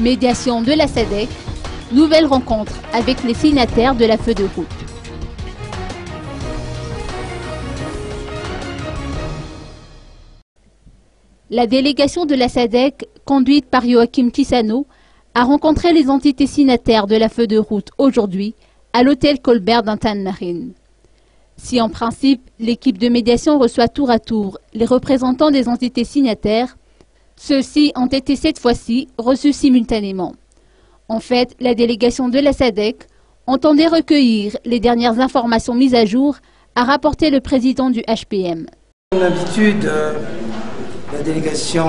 Médiation de la SADC, nouvelle rencontre avec les signataires de la feuille de route. La délégation de la SADC, conduite par Joachim Chissano, a rencontré les entités signataires de la feuille de route aujourd'hui à l'hôtel Colbert d'Antan-Marine. Si en principe, l'équipe de médiation reçoit tour à tour les représentants des entités signataires, ceux-ci ont été cette fois-ci reçus simultanément. En fait, la délégation de la SADC entendait recueillir les dernières informations mises à jour, a rapporté le président du HPM. D'habitude, la délégation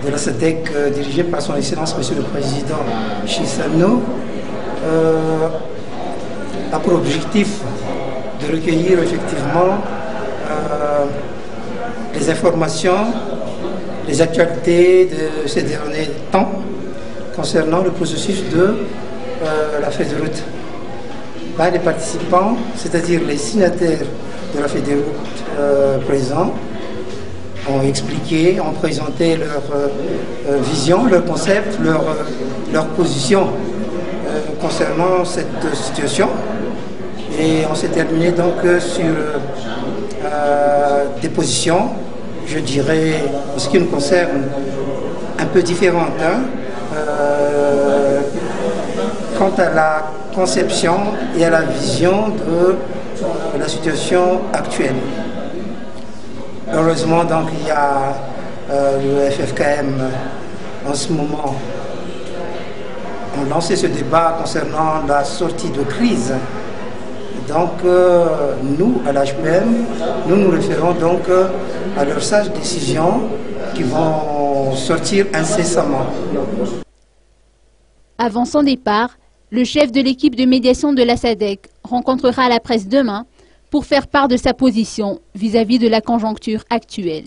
de la SADC dirigée par son Excellence Monsieur le Président Chissano a pour objectif de recueillir effectivement les informations, les actualités de ces derniers temps concernant le processus de la feuille de route. Les participants, c'est-à-dire les signataires de la feuille de route présents, ont expliqué, ont présenté leur vision, leur concept, leur position concernant cette situation. Et on s'est terminé donc sur des positions, je dirais, en ce qui nous concerne, un peu différentes. Quant à la conception et à la vision de la situation actuelle. Heureusement, donc, il y a le FFKM en ce moment. On lancé ce débat concernant la sortie de crise. Donc, nous, à l'HPM, nous référons donc à leurs sages décisions qui vont sortir incessamment. Avant son départ, le chef de l'équipe de médiation de la SADC rencontrera la presse demain pour faire part de sa position vis-à-vis de la conjoncture actuelle.